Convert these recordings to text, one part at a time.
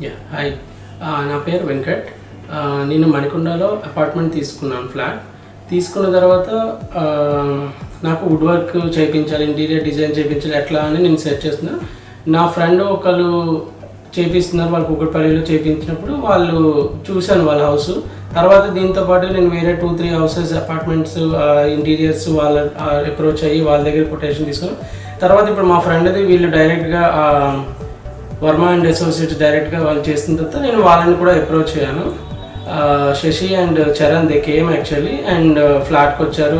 Hi, నా పేరు వెంకట్. నేను మణికొండలో అపార్ట్మెంట్ తీసుకున్నాను. ఫ్లాట్ తీసుకున్న తర్వాత నాకు వుడ్ వర్క్ చేయించాలి, ఇంటీరియర్ డిజైన్ చేయించాలి, ఎట్లా అని నేను సెర్చ్ చేస్తున్నా. నా ఫ్రెండ్ ఒకళ్ళు చేపిస్తున్నారు, వాళ్ళు కుక్కట్పల్లిలో చేయించినప్పుడు వాళ్ళు చూశాను వాళ్ళ హౌస్. తర్వాత దీంతో పాటు నేను వేరే 2-3 హౌసెస్ అపార్ట్మెంట్స్ ఇంటీరియర్స్ వాళ్ళ అప్రోచ్ అయ్యి వాళ్ళ దగ్గర కొటేషన్ తీసుకున్నాను. తర్వాత ఇప్పుడు మా ఫ్రెండ్ది వీళ్ళు డైరెక్ట్గా వర్మ అండ్ అసోసియేట్స్ డైరెక్ట్గా వాళ్ళు చేసిన తర్వాత నేను వాళ్ళని కూడా అప్రోచ్ అయ్యాను. Shashi and Charan they came actually and ఫ్లాట్కి వచ్చారు,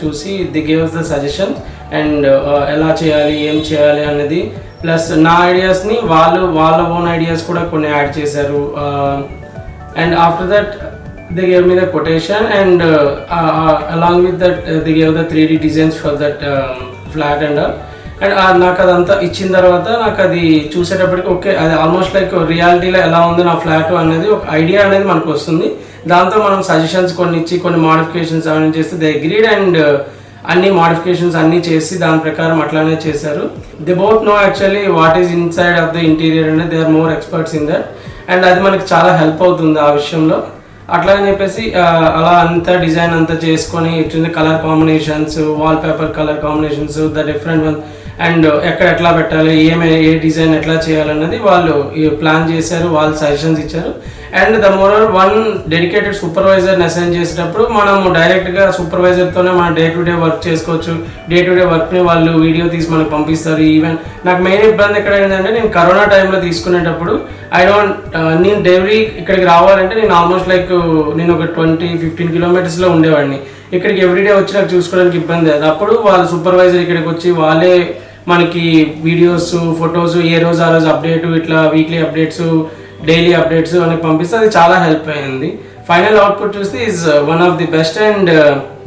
చూసి they gaves the suggestion and ఎలా చేయాలి, ఏం చేయాలి అన్నది, ప్లస్ నా ఐడియాస్ని వాళ్ళ ఓన్ ఐడియాస్ కూడా కొన్ని యాడ్ చేశారు. And after that they gave me the quotation and along with that they gave the 3D designs for that flat and నాకు అదంతా ఇచ్చిన తర్వాత నాకు అది చూసేటప్పటికి ఓకే, అది ఆల్మోస్ట్ లైక్ రియాలిటీలో ఎలా ఉంది నా ఫ్లాట్ అనేది ఒక ఐడియా అనేది మనకు వస్తుంది. దాంతో మనం సజెషన్స్ కొన్ని ఇచ్చి కొన్ని మాడిఫికేషన్స్ అవన్నీ చేస్తే దే అగ్రీడ్ అండ్ అన్ని మాడిఫికేషన్స్ అన్నీ చేసి దాని ప్రకారం అట్లానే చేశారు. They both know actually what is inside of the interior and they are more experts in that and అది మనకి చాలా హెల్ప్ అవుతుంది ఆ విషయంలో. అట్లా అని చెప్పేసి అలా అంతా డిజైన్ అంతా చేసుకొని ఇచ్చింది, colour combinations, wall paper colour combinations, the different one and ఎట్లా పెట్టాలి, ఏ డిజైన్ ఎట్లా చేయాలన్నది వాళ్ళు ప్లాన్ చేశారు, వాళ్ళు సజెషన్స్ ఇచ్చారు. And the more one dedicated సూపర్వైజర్ని అసైన్ చేసేటప్పుడు మనము డైరెక్ట్గా సూపర్వైజర్తోనే మనం డే టు డే వర్క్ చేసుకోవచ్చు. డే టు డే వర్క్ని వాళ్ళు వీడియో తీసి మనకు పంపిస్తారు. ఈవెన్ నాకు మెయిన్ ఇబ్బంది ఎక్కడ ఏంటంటే నేను కరోనా టైంలో తీసుకునేటప్పుడు నేను డైలీ ఇక్కడికి రావాలంటే నేను ఆల్మోస్ట్ లైక్ నేను ఒక 20-15 కిలోమీటర్స్లో ఉండేవాడిని. ఇక్కడికి ఎవ్రీడే వచ్చి నాకు చూసుకోవడానికి ఇబ్బంది. అప్పుడు వాళ్ళ సూపర్వైజర్ ఇక్కడికి వచ్చి వాళ్ళే మనకి వీడియోస్, ఫొటోస్, ఏ రోజు ఆ రోజు అప్డేట్, ఇట్లా వీక్లీ అప్డేట్స్, డైలీ అప్డేట్స్ మనకి పంపిస్తే అది చాలా హెల్ప్ అయింది. ఫైనల్ అవుట్పుట్ చూస్తే is one of the best and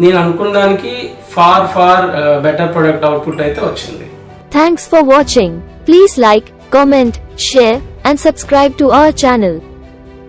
నేను అనుకున్న దానికి ఫార్ బెటర్ ప్రొడక్ట్ అవుట్పుట్ అయితే వచ్చింది. Thanks for watching. Please like, comment, share and subscribe to our channel.